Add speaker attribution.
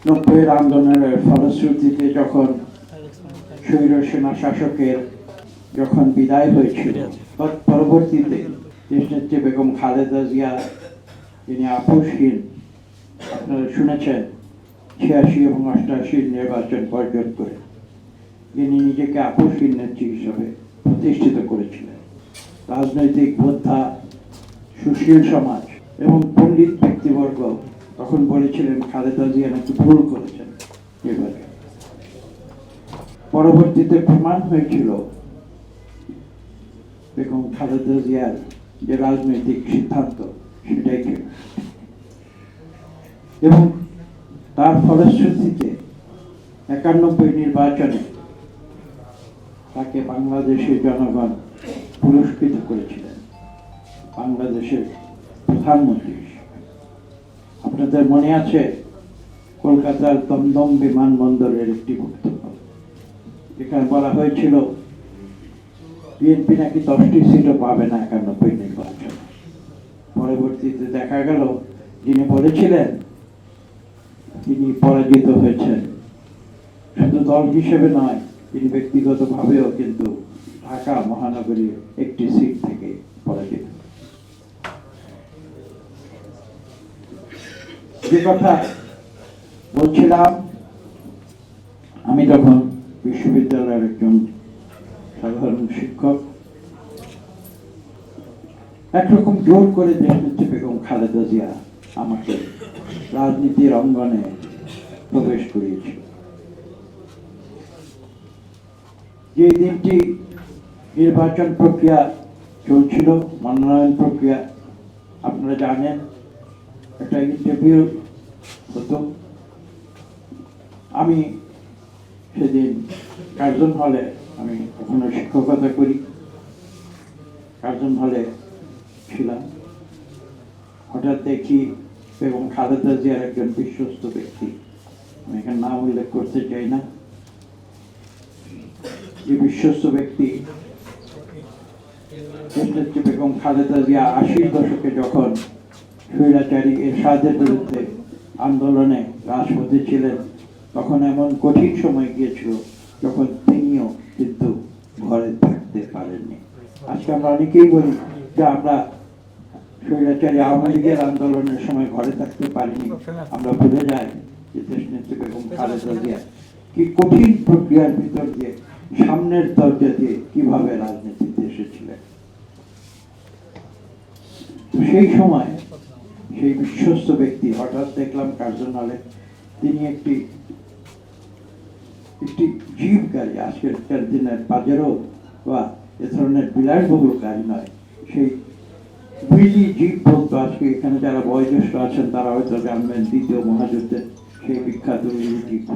Speaker 1: নব্বইয়ের আন্দোলনের ফলশ্রুতিতে যখন স্বৈর সেনা শাসকের যখন বিদায় হয়েছিল, পরবর্তীতে দেশনেত্রী বেগম খালেদা জিয়া তিনি আপোষহীন, আপনারা শুনেছেন ৮৬ এবং ৮৮ নির্বাচন বর্জন করে তিনি নিজেকে আপোষহীন নেত্রী হিসেবে প্রতিষ্ঠিত করেছিলেন। রাজনৈতিক যোদ্ধা, সুশীল সমাজ এবং পণ্ডিত ব্যক্তিবর্গ তখন বলেছিলেন খালেদা জিয়া নাকি ভুল করেছেন নির্বাচন। পরবর্তীতে প্রমাণ হয়েছিল বেগম খালেদা জিয়ার যে রাজনৈতিক সিদ্ধান্ত সেটাই ঠিক, এবং তার ফলশ্রুতিতে ৯১ নির্বাচনে তাকে বাংলাদেশের জনগণ পুরস্কৃত করেছিলেন বাংলাদেশের প্রধানমন্ত্রী হিসেবে। আপনাদের মনে আছে কলকাতার দমদম বিমানবন্দরের একটি বক্তব্য, যেখানে বলা হয়েছিল বিএনপি নাকি 10টি সিটও পাবে না ৯১ নির্বাচনে। পরবর্তীতে দেখা গেল যিনি বলেছিলেন তিনি পরাজিত হয়েছেন, শুধু দল হিসেবে নয়, তিনি ব্যক্তিগতভাবেও কিন্তু ঢাকা মহানগরীর একটি সিট থেকে পরাজিত। যে কথা বলছিলাম, আমি তখন বিশ্ববিদ্যালয়ের একজন সাধারণ শিক্ষক, একরকম জোর করে দেশনেত্রী বেগম খালেদা জিয়া আমাকে রাজনীতির অঙ্গনে প্রবেশ করিয়েছিল। যে দিনটি নির্বাচন প্রক্রিয়া চলছিল, মনোনয়ন প্রক্রিয়া, আপনারা জানেন একটা ইন্টারভিউ হতো। আমি সেদিন কার্জন হলে, আমি এখনো শিক্ষকতা করি, কার্জন হলে ছিলাম। হঠাৎ দেখি বেগম খালেদা জিয়ার একজন বিশ্বস্ত ব্যক্তি, আমি এখানে নাম উল্লেখ করতে চাই না, যে বিশ্বস্ত ব্যক্তি দেশনেত্রী বেগম খালেদা জিয়া ৮০ দশকে যখন স্বৈরাচারী এরশাদের বিরুদ্ধে আন্দোলনে রাজপথে ছিলেন, তখন এমন কঠিন সময় গিয়েছিল যখন তিনিও কিন্তু ঘরে থাকতে পারেননি। আজকে আমরা অনেকেই বলি যে আমরা স্বৈরাচারী আওয়ামী লীগের আন্দোলনের সময় ঘরে থাকতে পারিনি। আমরা ভুলে যাই যে দেশনেত্রী বেগম খালেদা জিয়া কি কঠিন প্রক্রিয়ার ভিতর দিয়ে সামনের দরজা দিয়ে কিভাবে রাজনীতিতে এসেছিলেন। সেই সময় সেই বিশ্বস্ত ব্যক্তি হঠাৎ দেখলাম কার্জন হলে, তিনি একটি জিপ গাড়ি, আজকের দিনের পাজেরো বা এ ধরনের বিলাসবহুল গাড়ি নয়, সেই হুইলি জিপ বলতো। আজকে এখানে যারা বয়োজ্যেষ্ঠ আছেন তারা হয়তো জানবেন দ্বিতীয় মহাযুদ্ধের সেই বিখ্যাত হুইলি জিপ।